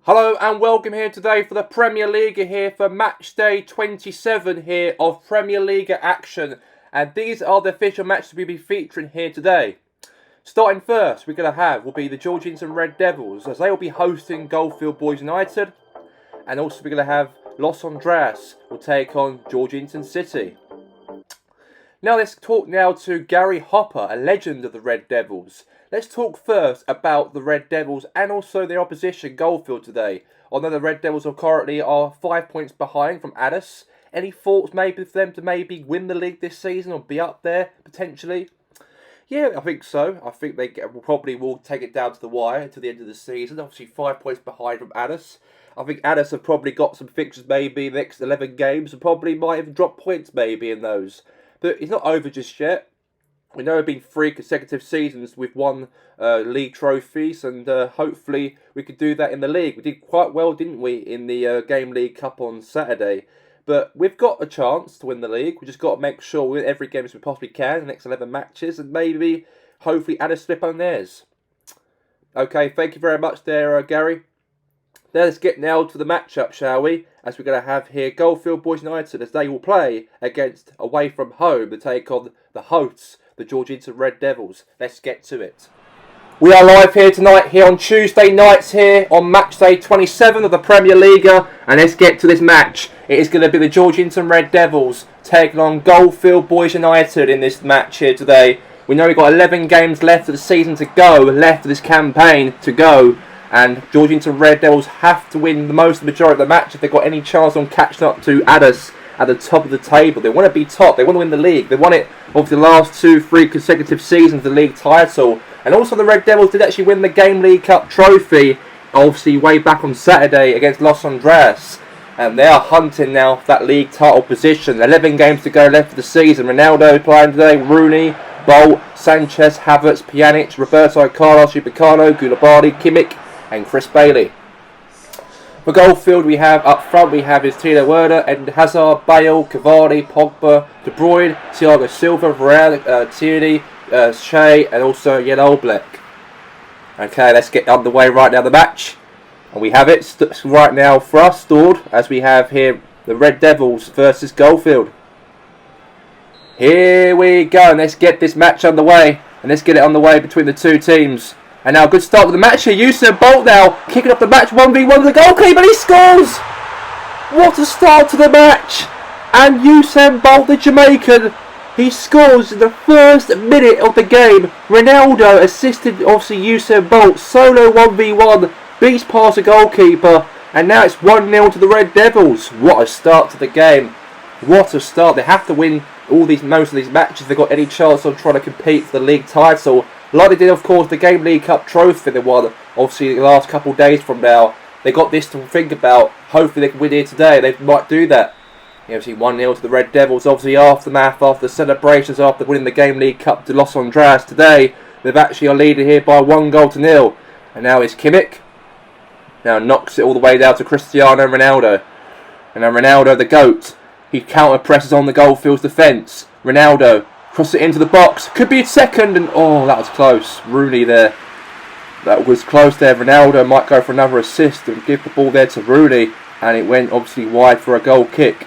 Hello and welcome here today for the PremierLiga here for Matchday 27 here of PremierLiga action. And these are the official matches we'll be featuring here today. Starting first, will be the Georgetown Red Devils, as they will be hosting Goldfield Boys United. And also we're going to have Los Andreas will take on Georgetown City. Now let's talk now to Gary Hopper, a legend of the Red Devils. Let's talk first about the Red Devils and also their opposition, Goldfield, today. Although the Red Devils currently are 5 points behind from Addis. Any thoughts maybe for them to maybe win the league this season or be up there potentially? Yeah, I think so. I think they probably will take it down to the wire to the end of the season. Obviously 5 points behind from Addis. I think Addis have probably got some fixtures maybe in the next 11 games and probably might even drop points maybe in those. But it's not over just yet. We know it's been 3 consecutive seasons with won league trophies, and hopefully we could do that in the league. We did quite well, didn't we, in the Game League Cup on Saturday. But we've got a chance to win the league. We just got to make sure we win every game as we possibly can in the next 11 matches, and maybe, hopefully, add a slip on theirs. Okay, thank you very much there, Gary. Now let's get now to the matchup, shall we? As we're going to have here Goldfield Boys United, as they will play against away from home to take on the hosts, the Georgetown Red Devils. Let's get to it. We are live here tonight, here on Tuesday nights here on Matchday 27 of the PremierLiga, and let's get to this match. It is going to be the Georgetown Red Devils taking on Goldfield Boys United in this match here today. We know we've got 11 games left of the season to go, left of this campaign to go, and Georgetown Red Devils have to win the majority of the match if they've got any chance on catching up to Addis at the top of the table. They want to be top. They want to win the league. They won it over the last 2-3 consecutive seasons, the league title. And also the Red Devils did actually win the Game League Cup trophy, obviously way back on Saturday against Los Andreas. And they are hunting now for that league title position. 11 games to go left of the season. Ronaldo playing today, Rooney, Bolt, Sanchez, Havertz, Pjanic, Roberto Carlos, Upamecano, Koulibaly, Kimmich and Chris Bailey. For Goldfield, we have up front, we have Tino Werner, Eden Hazard, Bale, Cavani, Pogba, De Bruyne, Thiago Silva, Varane, Tierney, Shea, and also Jan Oblak. Okay, let's get underway right now the match. And we have it right now for us stored, as we have here the Red Devils versus Goldfield. Here we go, and let's get this match underway. And let's get it underway between the two teams. And now a good start with the match here. Usain Bolt now kicking up the match 1v1 with the goalkeeper, and he scores! What a start to the match! And Usain Bolt, the Jamaican, he scores in the first minute of the game. Ronaldo assisted obviously Usain Bolt, solo 1v1, beats past the goalkeeper, and now it's 1-0 to the Red Devils. What a start to the game. What a start. They have to win most of these matches if they've got any chance of trying to compete for the league title. Like they did, of course, the Game League Cup trophy they won, obviously, the last couple of days from now. They got this to think about. Hopefully they can win here today. They might do that. Obviously 1-0 to the Red Devils. Obviously, aftermath, after the celebrations, after winning the Game League Cup to Los Andreas today, they've actually are leading here by 1-0. And now it's Kimmich. Now knocks it all the way down to Cristiano Ronaldo. And now Ronaldo, the GOAT, he counter-presses on the Goldfield's defence. Ronaldo cross it into the box. Could be a second, and oh, that was close. Rooney there. That was close there. Ronaldo might go for another assist and give the ball there to Rooney, and it went obviously wide for a goal kick.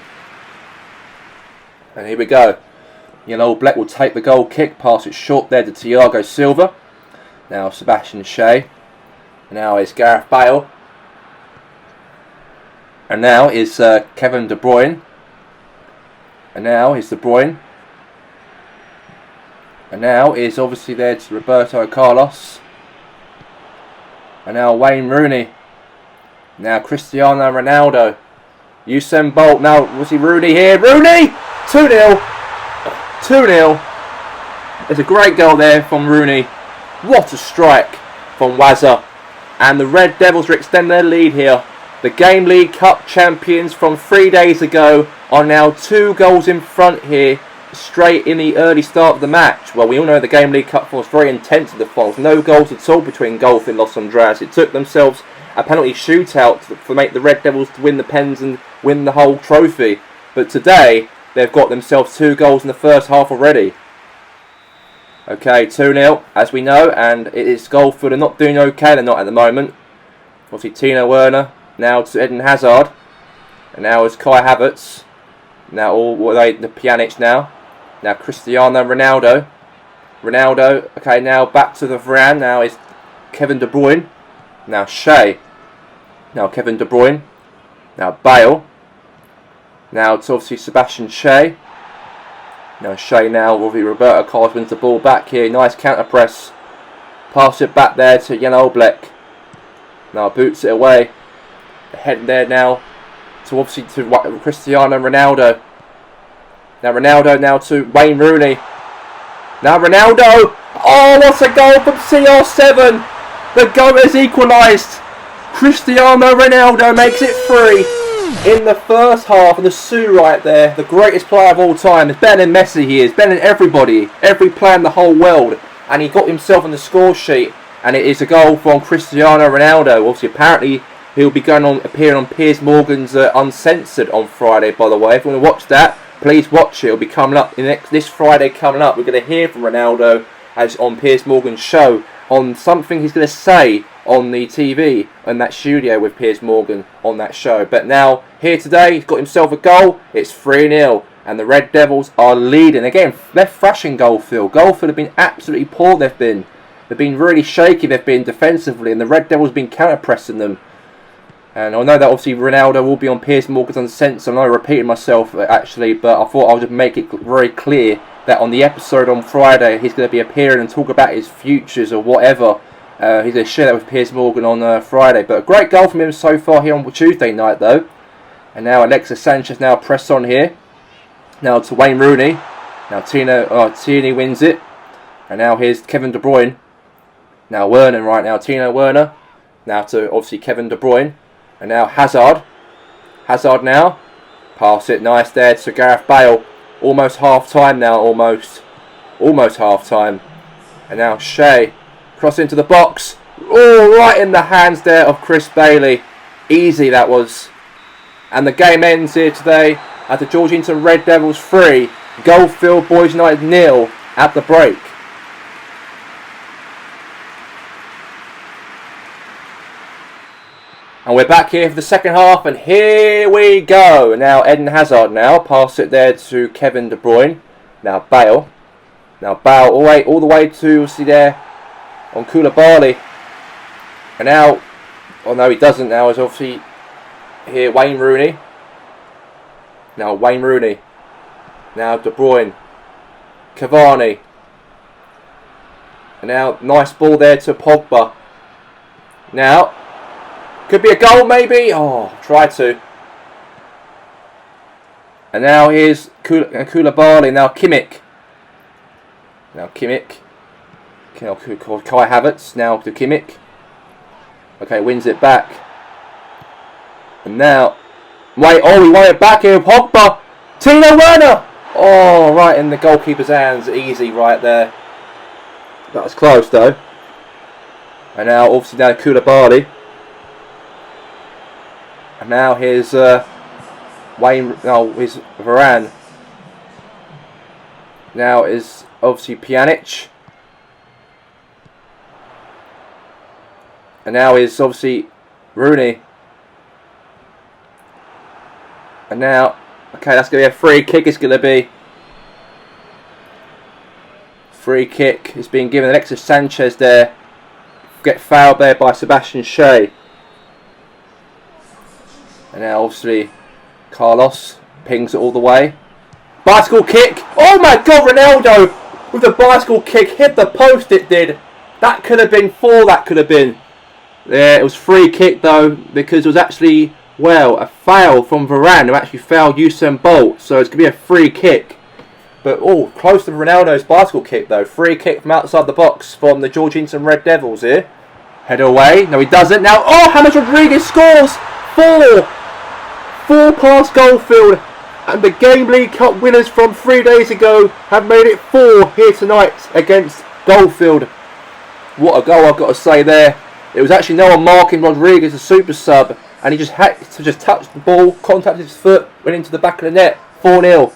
And here we go. Black will take the goal kick, pass it short there to Thiago Silva. Now Sebastian Shea. And now is Gareth Bale. And now is Kevin De Bruyne. And now is De Bruyne. And now is obviously there to Roberto Carlos. And now Wayne Rooney. Now Cristiano Ronaldo. Usain Bolt. Now, was he Rooney here? Rooney! 2-0. 2-0. There's a great goal there from Rooney. What a strike from Wazza. And the Red Devils will extend their lead here. The Game League Cup champions from 3 days ago are now 2 goals in front here, straight in the early start of the match. Well, we all know the Game League Cup was very intense in the finals. No goals at all between Goldfield and Los Andreas. It took themselves a penalty shootout to make the Red Devils to win the pens and win the whole trophy. But today, they've got themselves 2 goals in the first half already. Okay, 2-0, as we know, and it is Goldfield are not doing okay. They're not at the moment. Obviously Tino Werner. Now to Eden Hazard. And now is Kai Havertz. Now the Pjanic now. Now Cristiano Ronaldo. Okay, now back to the Varane. Now is Kevin De Bruyne. Now Shea. Now Kevin De Bruyne. Now Bale. Now it's obviously Sebastian Shea. Now Shea now will be Roberto Carlos wins the ball back here. Nice counter press. Pass it back there to Jan Oblak. Now boots it away. Head there now to obviously to Cristiano Ronaldo. Now Ronaldo now to Wayne Rooney. Now Ronaldo. Oh, what a goal from CR7. The goal is equalised. Cristiano Ronaldo makes it 3 in the first half. And the Sue right there, the greatest player of all time. It's better than Messi he is. Better than everybody. Every player in the whole world. And he got himself on the score sheet. And it is a goal from Cristiano Ronaldo. Obviously, apparently, he'll be appearing on Piers Morgan's Uncensored on Friday, by the way. If you want to watch that, please watch it. It'll be coming up this Friday coming up. We're going to hear from Ronaldo as on Piers Morgan's show on something he's going to say on the TV in that studio with Piers Morgan on that show. But now, here today, he's got himself a goal. It's 3-0. And the Red Devils are leading. Again, they're thrashing Goldfield. Goldfield have been absolutely poor, they've been. They've been really shaky, they've been defensively. And the Red Devils have been counter-pressing them. And I know that obviously Ronaldo will be on Piers Morgan's Uncensored. I know I repeated myself actually, but I thought I would just make it very clear that on the episode on Friday, he's going to be appearing and talk about his futures or whatever. He's going to share that with Piers Morgan on Friday. But a great goal from him so far here on Tuesday night though. And now Alexis Sanchez now press on here. Now to Wayne Rooney. Now Tierney wins it. And now here's Kevin De Bruyne. Now Werner right now. Tino Werner. Now to obviously Kevin De Bruyne. And now Hazard. Hazard now. Pass it nice there to Gareth Bale. Almost half time now. Almost half time. And now Shea. Cross into the box. Oh, right in the hands there of Chris Bailey. Easy that was. And the game ends here today at the Georgington Red Devils 3. Goldfield Boys United 0 at the break. And we're back here for the second half, and here we go. Now Eden Hazard now. Pass it there to Kevin De Bruyne. Now Bale. Now Bale all the way to, see there, on Koulibaly. And now, oh no he doesn't now, is obviously here Wayne Rooney. Now Wayne Rooney. Now De Bruyne. Cavani. And now nice ball there to Pogba. Now could be a goal maybe. Oh, try to. And now here's Koulibaly. Now Kimmich. Now Kimmich. Kai Havertz. Now to Kimmich. Okay, wins it back. And now, wait, oh, he won it back here. Pogba. Tino Werner. Oh, right in the goalkeeper's hands. Easy right there. That was close though. And now, obviously, now Koulibaly. And now here's Wayne. No, here's Varane. Now is obviously Pjanic. And now is obviously Rooney. And now, okay, that's going to be a free kick. It's going to be free kick. It's being given. Alexis Sanchez there. Get fouled there by Sebastian Shea. And now obviously Carlos pings it all the way. Bicycle kick. Oh my god, Ronaldo with the bicycle kick hit the post, it did. That could have been 4, that could have been. Yeah, it was free kick though, because it was actually, well, a foul from Varane who actually fouled Usain Bolt. So it's going to be a free kick. But, oh, close to Ronaldo's bicycle kick though. Free kick from outside the box from the Georgington Red Devils here. Head away. No, he doesn't. Now, oh, James Rodriguez scores. 4 past Goldfield. And the Game League Cup winners from 3 days ago have made it 4 here tonight against Goldfield. What a goal, I've got to say there. It was actually no one marking Rodriguez, a super sub. And he just had to just touch the ball, contacted his foot, went into the back of the net. 4-0.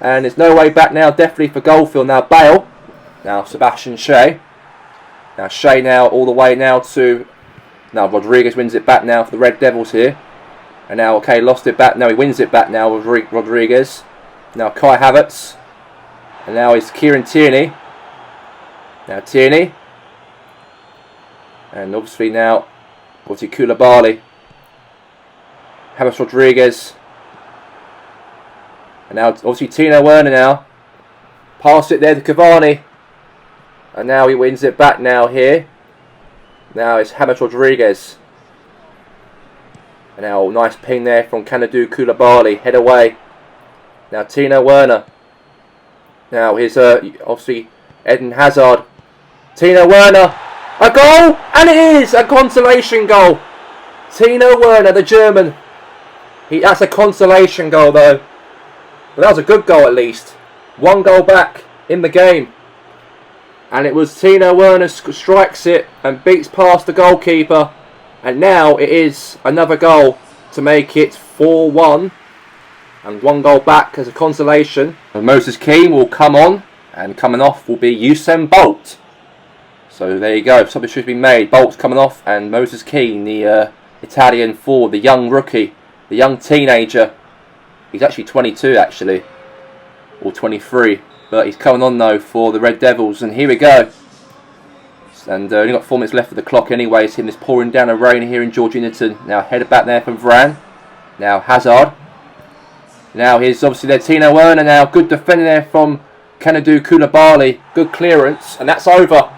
And there's no way back now, definitely for Goldfield. Now Bale. Now Sebastian Shea. Now Shea now all the way now to Now Rodriguez wins it back now for the Red Devils here. And now, okay, lost it back. Now he wins it back now with Rodriguez. Now Kai Havertz. And now it's Kieran Tierney. Now Tierney. And obviously now, obviously Koulibaly. James Rodriguez. And now obviously Tino Werner now. Pass it there to Cavani. And now he wins it back now here. Now it's James Rodriguez. And now nice ping there from Kalidou Koulibaly. Head away. Now Tino Werner. Now here's obviously Eden Hazard. Tino Werner. A goal! And it is a consolation goal. Tino Werner, the German. That's a consolation goal though. But that was a good goal at least. One goal back in the game. And it was Tino Werner strikes it and beats past the goalkeeper. And now it is another goal to make it 4-1. And one goal back as a consolation. And Moses Keane will come on. And coming off will be Usain Bolt. So there you go. Something should be made. Bolt's coming off. And Moses Keane, the Italian forward, the young rookie. The young teenager. He's actually 22 actually. Or 23. But he's coming on though for the Red Devils. And here we go. And only got 4 minutes left of the clock anyway. It's him that's pouring down the rain here in Georginaton. Now headed back there from Varane. Now Hazard. Now here's obviously their Tino Werner now. Good defending there from Kalidou Koulibaly. Good clearance. And that's over.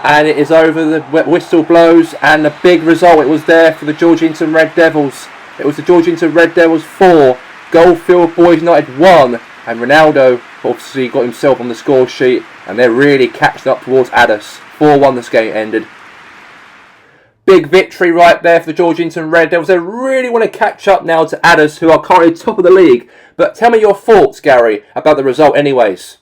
And it is over. The whistle blows. And the big result. It was there for the Georginaton Red Devils. It was the Georginaton Red Devils 4. Goldfield Boys United 1. And Ronaldo obviously got himself on the score sheet. And they're really catching up towards Addis. 4-1 this game ended. Big victory right there for the Georginaton Red Devils. They really want to catch up now to Addis, who are currently top of the league. But tell me your thoughts, Gary, about the result anyways.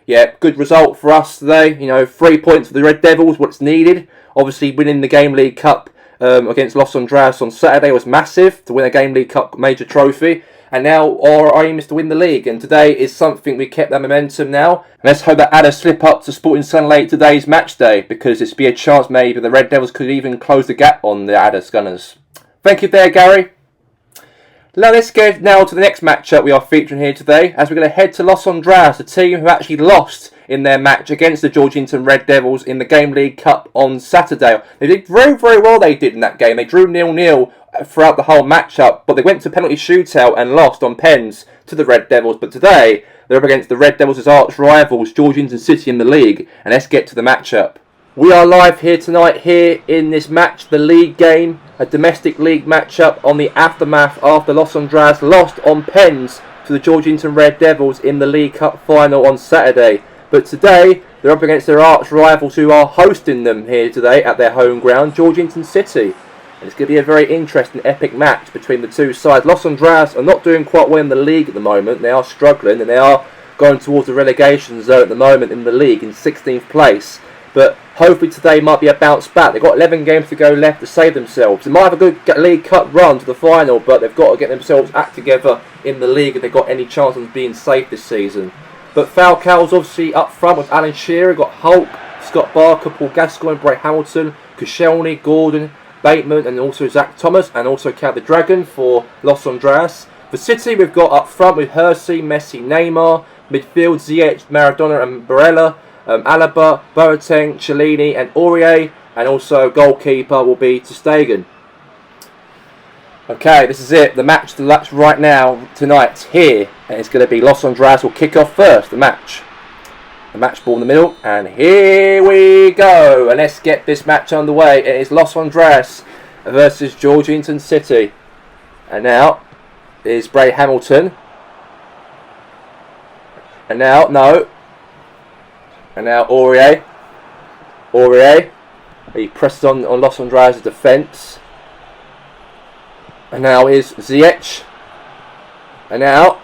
Yeah, good result for us today. You know, 3 points for the Red Devils, what's needed. Obviously, winning the Game League Cup against Los Andras on Saturday was massive to win a Game League Cup major trophy. And now our aim is to win the league. And today is something we kept that momentum now. And let's hope that Addis slip up to Sporting Sunlight today's match day. Because it's be a chance maybe the Red Devils could even close the gap on the Addis Gunners. Thank you there, Gary. Now let's get now to the next matchup we are featuring here today. As we're going to head to Los Andras, the team who actually lost in their match against the Georginaton Red Devils in the Game League Cup on Saturday. They did very, very well they did in that game. They drew 0-0 throughout the whole matchup, but they went to penalty shootout and lost on pens to the Red Devils. But today, they're up against the Red Devils' arch rivals, Georginaton City in the league. And let's get to the matchup. We are live here tonight, here in this match, the league game, a domestic league matchup on the aftermath after Los Andras lost on pens to the Georginaton Red Devils in the League Cup final on Saturday. But today, they're up against their arch rivals who are hosting them here today at their home ground, Georginaton City. And it's going to be a very interesting, epic match between the two sides. Los Andras are not doing quite well in the league at the moment. They are struggling and they are going towards the relegation zone at the moment in the league in 16th place. But hopefully today might be a bounce back. They've got 11 games to go left to save themselves. They might have a good League Cup run to the final, but they've got to get themselves act together in the league if they've got any chance of being safe this season. But Falcao's obviously up front with Alan Shearer. Got Hulk, Scott Barker, Paul Gascoigne, Bray Hamilton, Koscielny, Gordon, Bateman, and also Zach Thomas, and also Cal the Dragon for Los Andras. For City, we've got up front with Hersey, Messi, Neymar. Midfield, Ziyech, Maradona and Barella. Alaba, Boateng, Cellini and Aurier. And also goalkeeper will be ter Stegen. Okay, this is it. The match to watch right now, tonight, here. And it's going to be Los Andras will kick off first, the match. The match ball in the middle. And here we go. And let's get this match underway. It is Los Andras versus Georginaton City. And now is Bray Hamilton. And now, no. And now Aurier. Aurier. He presses on Los Andras' defence. And now is Ziyech. And now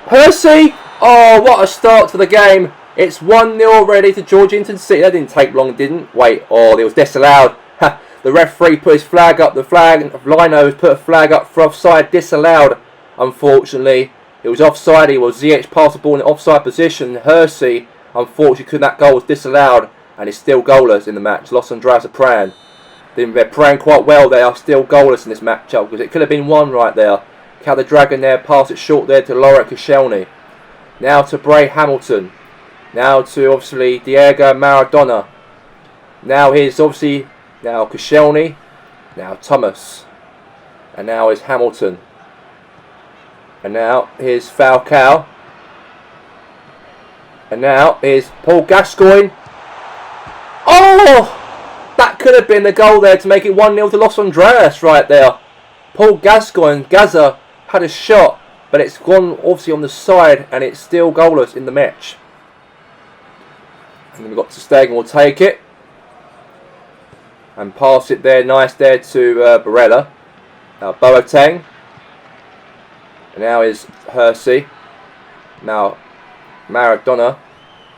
Hersey. Oh, what a start to the game. It's 1-0 already to Georginaton City. That didn't take long, didn't? Wait, oh, it was disallowed. The referee put his flag up. The flag, Lino put a flag up for offside. Disallowed, unfortunately. It was offside. It was Ziyech passed the ball in offside position. Hersey, unfortunately, that goal was disallowed. And it's still goalless in the match. Los Andras are praying. They're playing quite well. They are still goalless in this matchup because it could have been one right there. How the Dragon there pass it short there to Laurent Koscielny. Now to Bray Hamilton. Now to obviously Diego Maradona. Now here's obviously Koscielny. Now Thomas. And now is Hamilton. And now here's Falcao. And now here's Paul Gascoigne. Oh! That could have been the goal there to make it 1-0 to Los Andreas right there. Paul Gascoigne, Gaza, had a shot, but it's gone obviously on the side and it's still goalless in the match. And then we've got to Stegen will take it. And pass it there, nice there to Barella. Now Boateng. And now is Hersey. Now Maradona.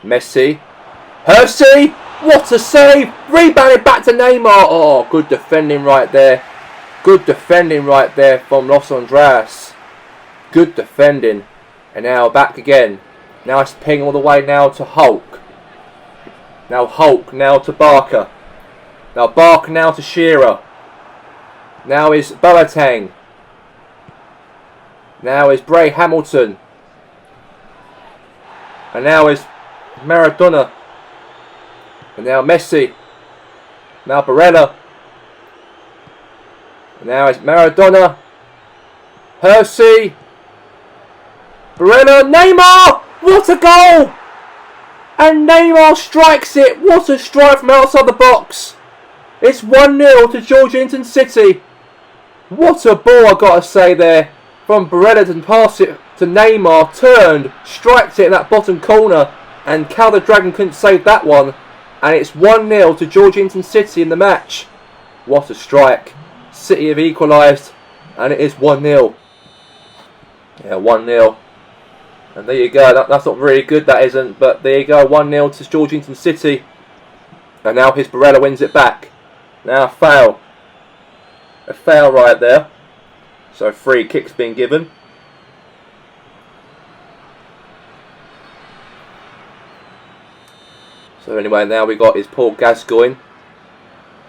Messi. Hersey! What a save! Rebounded back to Neymar. Oh, good defending right there. Good defending right there from Los Andreas. Good defending. And now back again. Now it's ping all the way now to Hulk. Now Hulk. Now to Barker. Now Barker now to Shearer. Now is Boateng. Now is Bray Hamilton. And now is Maradona. And now Messi. Now Barella. And now it's Maradona. Hersey. Barella. Neymar! What a goal! And Neymar strikes it. What a strike from outside the box. It's 1-0 to Georgetown City. What a ball, I gotta say there. From Barella to pass it to Neymar. Turned. Strikes it in that bottom corner. And Cal the Dragon couldn't save that one. And it's 1-0 to Georgetown City in the match. What a strike. City have equalised. And it is 1-0. Yeah, 1-0. And there you go. That's not really good, that isn't. But there you go. 1-0 to Georgetown City. And now his Barella wins it back. Now a foul. A foul right there. So free kick's been given. So anyway, now we got is Paul Gascoigne.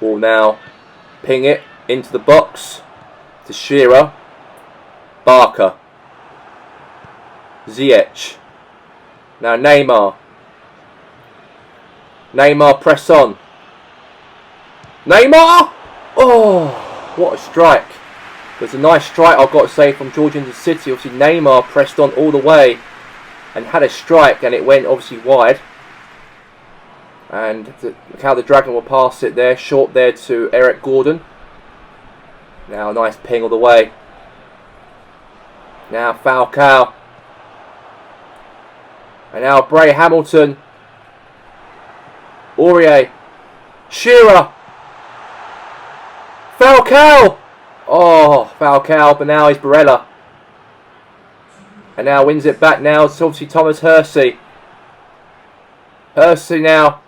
Will now ping it into the box to Shearer. Barker. Ziyech. Now Neymar. Neymar press on. Neymar! Oh, what a strike. It was a nice strike, I've got to say, from Georgetown City. Obviously Neymar pressed on all the way and had a strike, and it went obviously wide. And how the Dragon will pass it there, short there to Eric Gordon. Now a nice ping all the way. Now Falcao. And now Bray Hamilton. Aurier. Shearer. Falcao. Oh, Falcao, but now he's Barella. And now wins it back now. It's obviously Thomas Hersey. Hersey now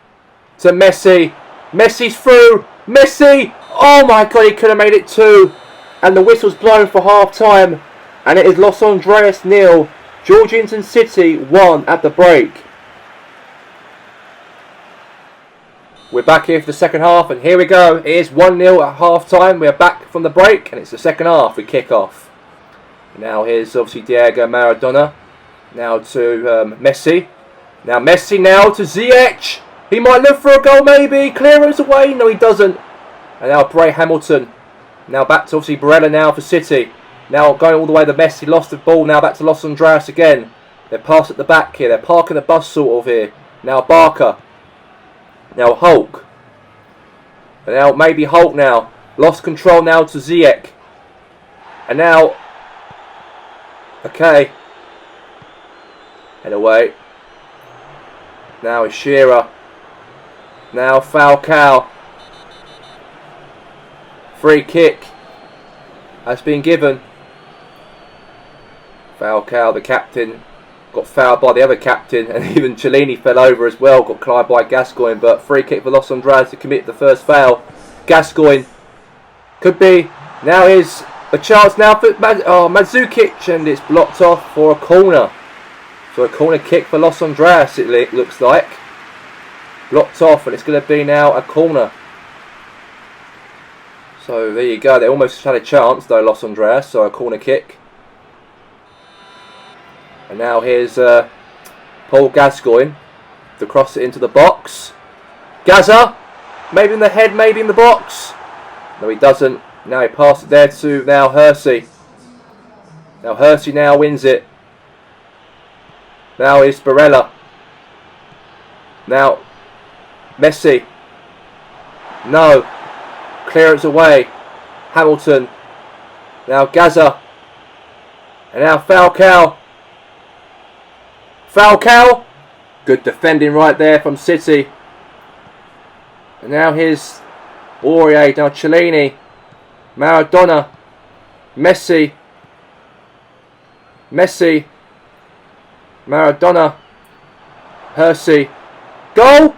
to Messi. Messi's through. Messi. Oh my God, he could have made it 2. And the whistle's blown for half time. And it is Los Andreas 0. Georgetown City 1 at the break. We're back here for the second half, and here we go. It is 1-0 at half time. We're back from the break, and it's the second half. We kick off. Now here's obviously Diego Maradona. Now to Messi. Now Messi now to Ziyech. He might look for a goal maybe. Clearance away. No, he doesn't. And now Bray Hamilton. Now back to obviously Barella now for City. Now going all the way to Messi. Lost the ball. Now back to Los Andreas again. They're passed at the back here. They're parking the bus sort of here. Now Barker. Now Hulk. And now maybe Hulk now. Lost control now to Ziyech. And now... Okay. Head away. Now is Shearer. Now Falcao. Free kick has been given. Falcao, the captain, got fouled by the other captain, and even Cellini fell over as well, got cleared by Gascoigne, but free kick for Los Andreas to commit the first foul. Gascoigne could be, now is a chance now for Mandzukic, and it's blocked off for a corner. So a corner kick for Los Andreas, it looks like. Blocked off, and it's going to be now a corner. So there you go. They almost had a chance though, Los Andreas. So a corner kick. And now here's Paul Gascoigne to cross it into the box. Gaza, maybe in the head, maybe in the box. No, he doesn't. Now he passes it there to now Hersey. Now Hersey now wins it. Now is Barella. Now Messi. No. Clearance away. Hamilton. Now Gaza. And now Falcao. Falcao. Good defending right there from City. And now here's Aurier. Now Cellini. Maradona. Messi. Messi. Maradona. Hersey. Goal!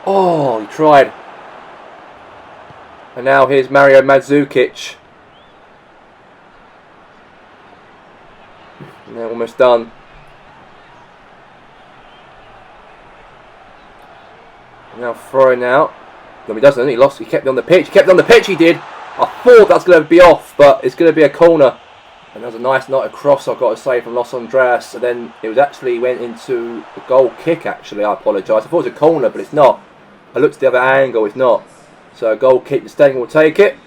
Oh, he tried. And now here's Mario Mandzukic. And they're almost done. Now throwing out. No, he doesn't. He lost. He kept it on the pitch. He kept it on the pitch. He did. I thought that's going to be off, but it's going to be a corner. And that was a nice night across, I've got to say, from Los Andreas. And then it was actually went into a goal kick, actually. I apologise. I thought it was a corner, but it's not. I looked at the other angle. It's not. So a goal kick. The Stadium will take it.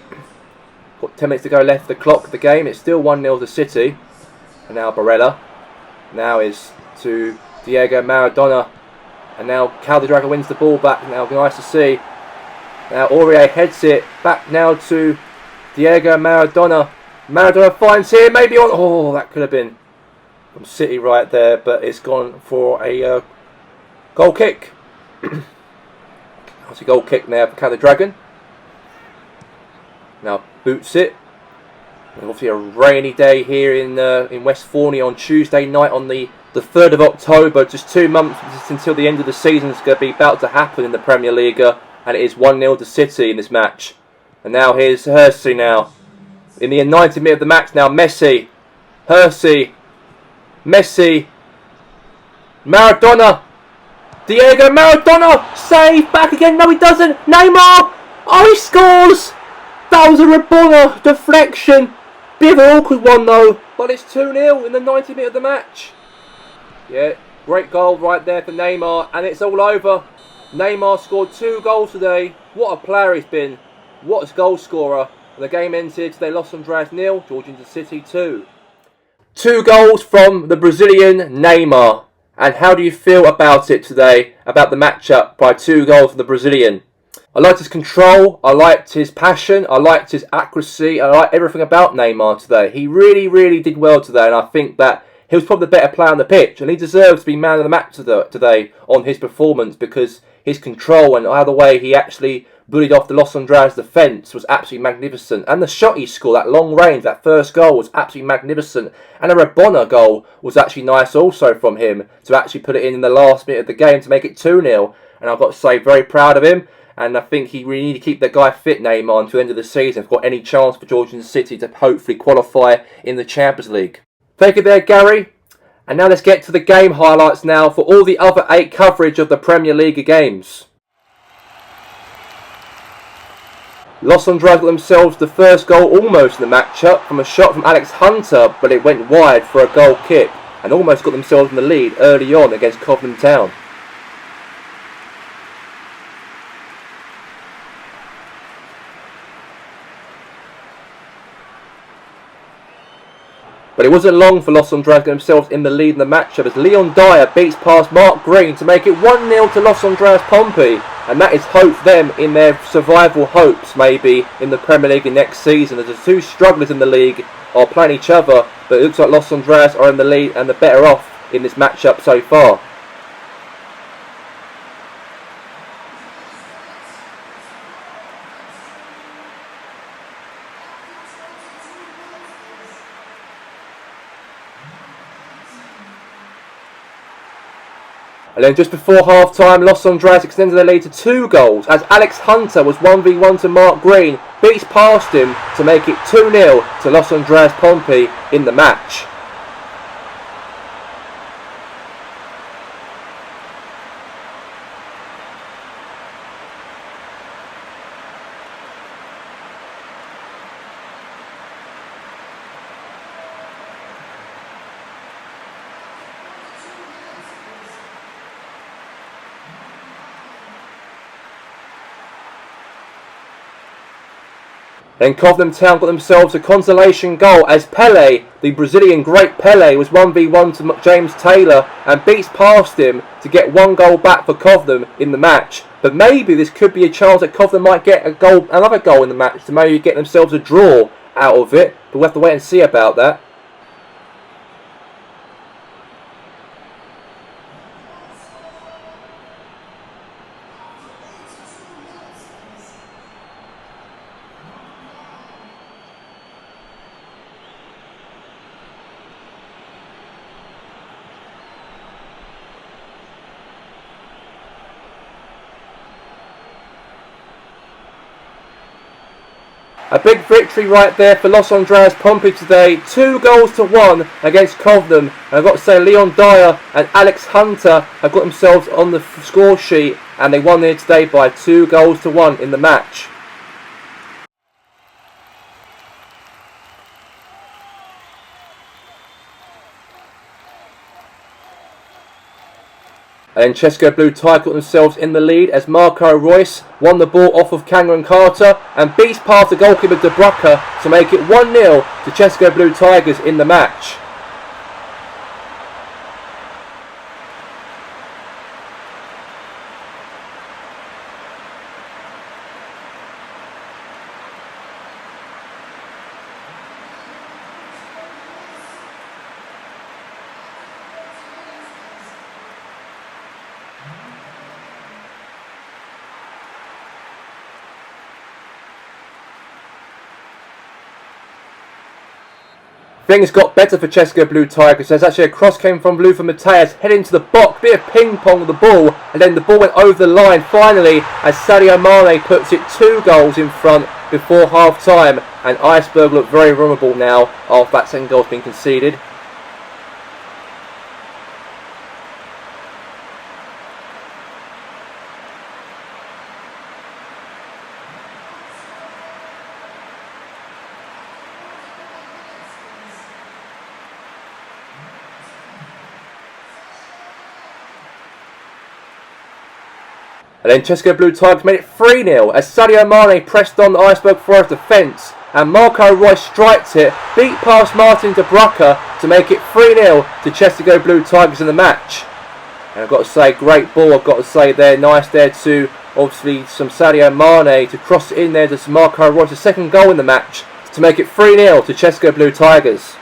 Got 10 minutes to go left the clock of the game. It's still 1-0 to City. And now Barella. Now is to Diego Maradona. And now Caldedraga wins the ball back. Now nice to see. Now Aurier heads it back now to Diego Maradona. Maradona finds here, maybe on. Oh, that could have been from City right there, but it's gone for a goal kick. That's a goal kick now for Caldedraga. Now boots it. And obviously a rainy day here in West Forney on Tuesday night on the 3rd of October. Just 2 months until the end of the season is going to be about to happen in the PremierLiga. And it is 1-0 to City in this match. And now here's Hersey now. In the 90th minute of the match now, Messi. Hersey. Messi. Maradona. Diego Maradona. Save. Back again. No, he doesn't. Neymar. Oh, he scores. That was a Rabona deflection. Bit of an awkward one though. But it's 2-0 in the 90th minute of the match. Yeah, great goal right there for Neymar. And it's all over. Neymar scored 2 goals today. What a player he's been. What a goal scorer. And the game ended. They lost Andreas 0, Georgian City 2. 2 goals from the Brazilian Neymar. And how do you feel about it today? About the matchup by 2 goals from the Brazilian? I liked his control. I liked his passion. I liked his accuracy. I liked everything about Neymar today. He really, really did well today. And I think that he was probably the better player on the pitch. And he deserves to be man of the match today on his performance, because his control and how the way he actually bullied off the Los Andreas defence was absolutely magnificent. And the shot he scored, that long range, that first goal was absolutely magnificent. And a Rabona goal was actually nice also from him to actually put it in the last minute of the game to make it 2-0. And I've got to say, very proud of him. And I think he really need to keep that guy fit, Neymar, until the end of the season if got any chance for Georgian City to hopefully qualify in the Champions League. Thank you there, Gary. And now let's get to the game highlights now for all the other 8 coverage of the PremierLiga games. Los Andreas got themselves the first goal almost in the matchup from a shot from Alex Hunter, but it went wide for a goal kick and almost got themselves in the lead early on against Cobham Town. But it wasn't long for Los Andreas getting themselves in the lead in the matchup as Leon Dyer beats past Mark Green to make it 1-0 to Los Andreas Pompey. And that is hope for them in their survival hopes, maybe, in the Premier League next season. As the 2 strugglers in the league are playing each other, but it looks like Los Andreas are in the lead and the better off in this matchup so far. And then just before half-time, Los Andreas extended their lead to 2 goals as Alex Hunter was 1v1 to Mark Green, beats past him to make it 2-0 to Los Andreas Pompey in the match. Then Cobham Town got themselves a consolation goal as Pele, the Brazilian great Pele, was 1v1 to James Taylor and beats past him to get one goal back for Cobham in the match. But maybe this could be a chance that Cobham might get another goal in the match to maybe get themselves a draw out of it. But we'll have to wait and see about that. A big victory right there for Los Andreas Pompey today. 2-1 against Cobham. And I've got to say, Leon Dyer and Alex Hunter have got themselves on the score sheet, and they won there today by 2-1 in the match. And Chesco Blue Tigers got themselves in the lead as Marco Royce won the ball off of Cameron Carter and beats past the goalkeeper De Brucker to make it 1-0 to Chesco Blue Tigers in the match. Things got better for Chesco Blue Tigers as actually a cross came from Luther Mateus, heading to the box, bit of ping pong with the ball, and then the ball went over the line finally as Sadio Mane puts it 2 goals in front before half time, and Iceberg look very vulnerable now after that second goal's been conceded. And then Chesco Blue Tigers made it 3-0 as Sadio Mane pressed on the Iceberg Forest defence and Marco Royce striked it, beat past Martin De Brucker to make it 3-0 to Chesco Blue Tigers in the match. And I've got to say, great ball, I've got to say there, nice there to obviously some Sadio Mane to cross it in there to Marco Royce, the second goal in the match to make it 3-0 to Chesco Blue Tigers.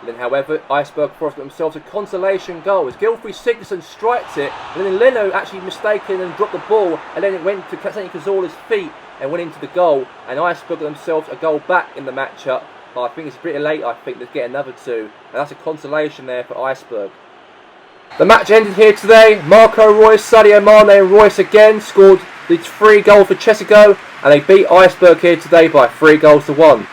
Then, however, Iceberg Forest got themselves a consolation goal as Gilfrey Sigurdsson striked it, and then Leno actually mistaken and dropped the ball, and then it went to Katsani Kazorla's feet and went into the goal, and Iceberg got themselves a goal back in the matchup. I think it's pretty late, I think, to get another 2, and that's a consolation there for Iceberg. The match ended here today. Marco Royce, Sadio Mane and Royce again scored the 3 goals for Chesco, and they beat Iceberg here today by 3-1.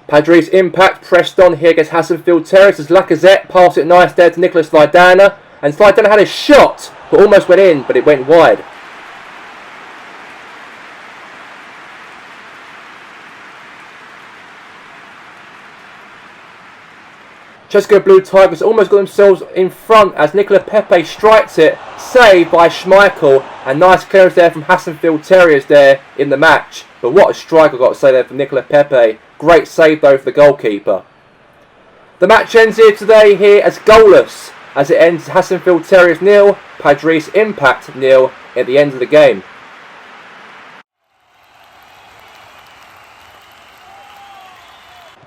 Padres Impact pressed on here against Hassenfield Terrace as Lacazette passed it nice there to Nicholas Slidana, and Slidana had a shot but almost went in, but it went wide. Chesco Blue Tigers almost got themselves in front as Nicola Pepe strikes it, saved by Schmeichel, and nice clearance there from Hassenfield Terriers there in the match. But what a strike I've got to say there from Nicola Pepe. Great save though for the goalkeeper. The match ends here today here as goalless, as it ends Hassenfield Terriers 0, Padres Impact 0 at the end of the game.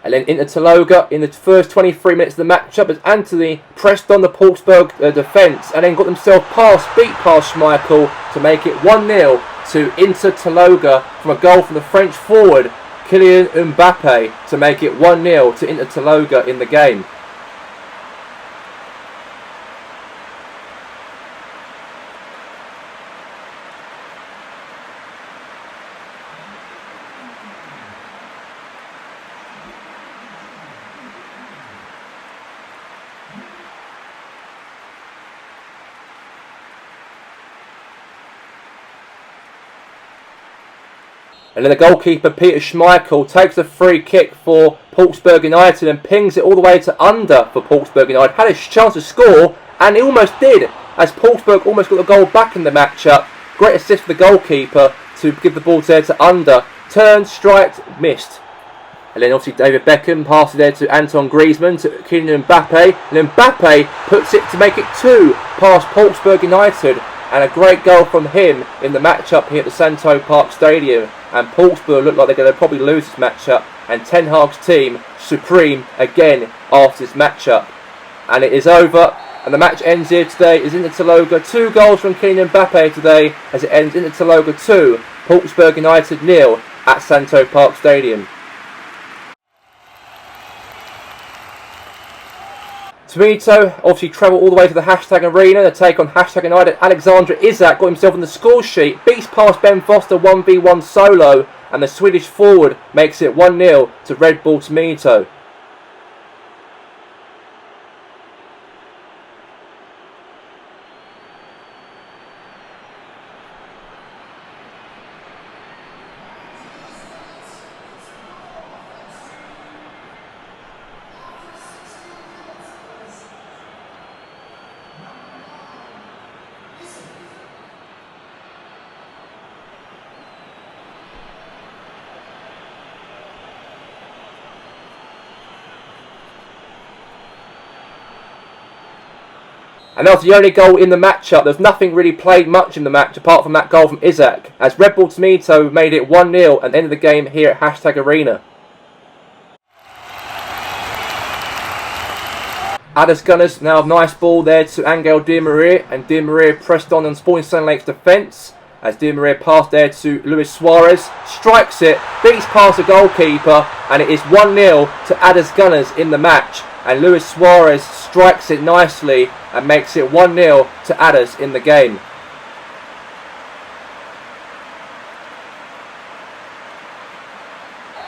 And then into Taloga in the first 23 minutes of the matchup as Anthony pressed on the Portsburg defence and then got themselves beat past Schmeichel to make it 1-0 to Inter Taloga from a goal from the French forward Kylian Mbappe to make it 1-0 to Inter Taloga in the game. And then the goalkeeper Peter Schmeichel takes a free kick for Portsmouth United and pings it all the way to under for Portsmouth United. Had a chance to score, and he almost did, as Portsmouth almost got the goal back in the matchup. Great assist for the goalkeeper to give the ball there to under. Turned, striked, missed. And then obviously David Beckham passes there to Antoine Griezmann, to Kylian Mbappe. And then Mbappe puts it to make it 2 past Portsmouth United. And a great goal from him in the matchup here at the Santo Park Stadium. And Portsmouth look like they're going to probably lose this matchup. And Ten Hag's team supreme again after this matchup. And it is over. And the match ends here today. Is Inter Taloga 2 goals from Kylian Mbappe today, as it ends Inter Taloga 2, Portsmouth United 0 at Santo Park Stadium. Tomito obviously travelled all the way to the Hashtag Arena to take on Hashtag United. Alexander Isak got himself on the score sheet, beats past Ben Foster 1v1 solo, and the Swedish forward makes it 1-0 to Red Bull Tomito. And that was the only goal in the matchup. There's nothing really played much in the match apart from that goal from Isak, as Red Bull Tomito made it 1-0 and ended the game here at Hashtag Arena. Addis Gunners now have a nice ball there to Angel Di Maria, and Di Maria pressed on Sporting Sun Lake's defence, as Di Maria passed there to Luis Suarez, strikes it, beats past the goalkeeper, and it is 1-0 to Addis Gunners in the match. And Luis Suarez strikes it nicely and makes it 1-0 to Addis in the game.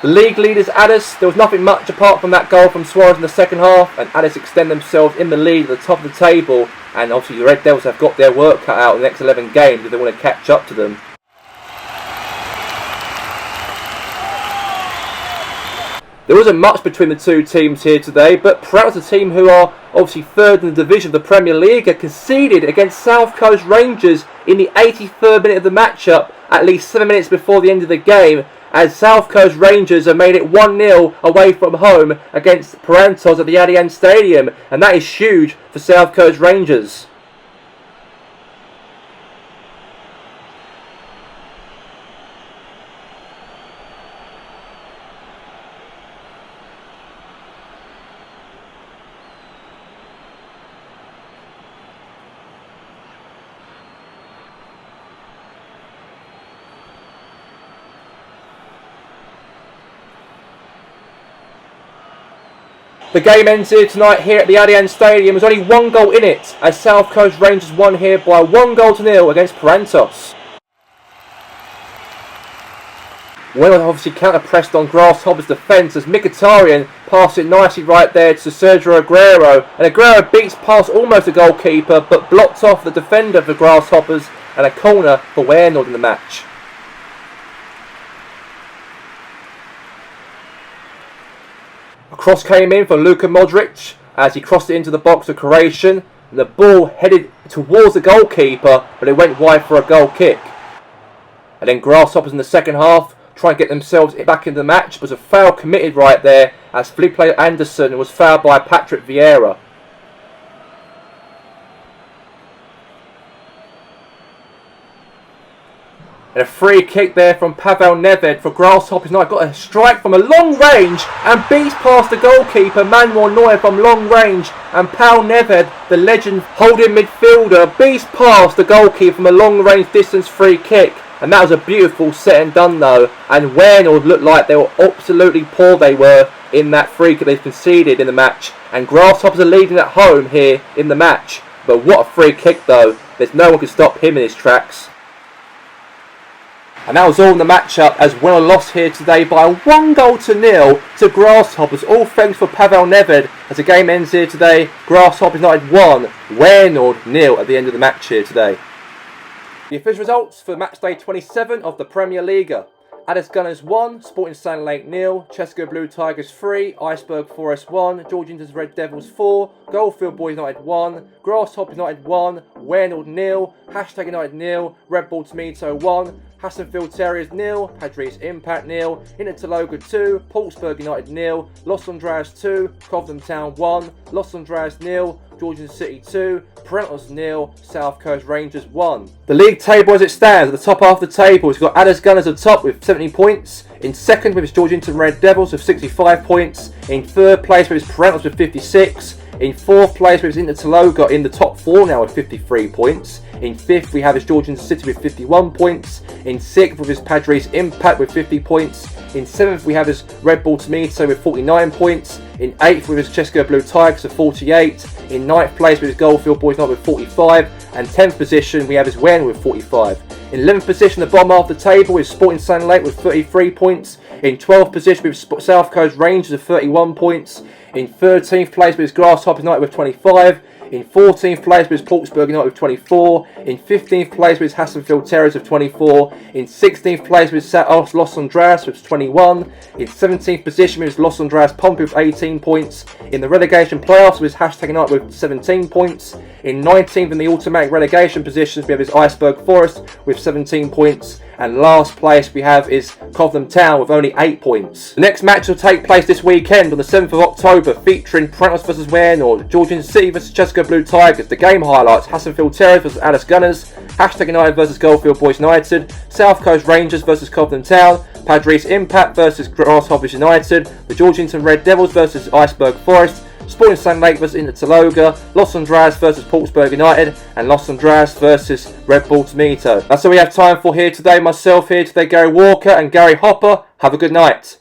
The league leaders Addis, there was nothing much apart from that goal from Suarez in the second half, and Addis extend themselves in the lead at the top of the table, and obviously the Red Devils have got their work cut out in the next 11 games if they want to catch up to them. There wasn't much between the two teams here today, but perhaps the team who are obviously third in the division of the PremierLiga conceded against South Coast Rangers in the 83rd minute of the matchup, at least 7 minutes before the end of the game, as South Coast Rangers have made it 1-0 away from home against Parantos at the Allianz Stadium, and that is huge for South Coast Rangers. The game ends here tonight here at the Allianz Stadium. There's only one goal in it, as South Coast Rangers won here by 1-0 against Parantos. Well, obviously counter-pressed on Grasshopper's defence as Mkhitaryan passed it nicely right there to Sergio Aguero. And Aguero beats past almost the goalkeeper, but blocked off the defender for Grasshoppers, and a corner for Waynord in the match. A cross came in for Luka Modric as he crossed it into the box of Croatian. And the ball headed towards the goalkeeper, but it went wide for a goal kick. And then Grasshoppers in the second half try and get themselves back into the match. But was a foul committed right there as Felipe Anderson was fouled by Patrick Vieira. And a free kick there from Pavel Nedved for Grasshoppers. Now got a strike from a long range and beats past the goalkeeper Manuel Neuer from long range. And Pavel Nedved, the legend holding midfielder, beats past the goalkeeper from a long range distance free kick. And that was a beautiful set and done though. And Waynord looked like they were absolutely poor they were in that free kick they conceded in the match. And Grasshoppers are leading at home here in the match. But what a free kick though. There's no one can stop him in his tracks. And that was all in the matchup, as Waynord lost here today by 1-0 to Grasshoppers. All thanks for Pavel Nedved. As the game ends here today, Grasshoppers United 1, Waynord 0 at the end of the match here today. The official results for Matchday 27 of the PremierLiga. Addis Gunners 1, Sporting Sand Lake 0, Chesapeake Blue Tigers 3, Iceberg Forest 1, Georgington's Red Devils 4, Goldfield Boys United 1, Grasshopper United 1, Warenord 0, Hashtag United 0, Red Bull Tomato 1, Hassenfield Terriers 0, Padres Impact 0, Inter-Taloga 2, Portsburg United 0, Los Andreas 2, Cobham Town 1, Los Andreas 0, Georgian City 2, Parentals 0, South Coast Rangers 1. The league table as it stands, at the top half of the table, it's got Addis Gunners at the top with 70 points. In second with its Georgington Red Devils with 65 points. In third place with its Parentals with 56. In fourth place with its Inter-Taloga in the top 4 now with 53 points. In fifth we have its Georgian City with 51 points. In sixth with its Padres Impact with 50 points. In seventh we have its Red Bull Tomato with 49 points. In eighth with its Chesapeake Blue Tigers with 48. In ninth place with its Goldfield Boys United with 45. And 10th position we have its Warenord with 45. In 11th position, the bottom half of the table is Sporting Sand Lake with 33 points. In 12th position with South Coast Rangers with 31 points. In 13th place with Grasshopper United with 25. In 14th place was Portsburg United with 24. In 15th place was Hassenfield Terriers with 24. In 16th place was Los Andreas with 21. In 17th position was Los Andreas Pompey with 18 points. In the relegation playoffs was Hashtag United with 17 points. In 19th in the automatic relegation positions we have is Iceberg Forest with 17 points. And last place we have is Cobham Town with only 8 points. The next match will take place this weekend on the 7th of October, featuring Parentals vs Warenord, Georgian City vs Chesapeake Blue Tigers. The game highlights: Hassenfield Terriers vs Addis Gunners, Hashtag United vs Goldfield Boys United, South Coast Rangers vs Cobham Town, Padres Impact vs Grasshoppers United, the Georgington Red Devils vs Iceberg Forest, Sporting Sand Lake vs Inter-Taloga, Los Andreas vs Portsburg United, and Los Andreas vs Red Bull Tomato. That's all we have time for here today. Myself here today, Gary Walker and Gary Hopper. Have a good night.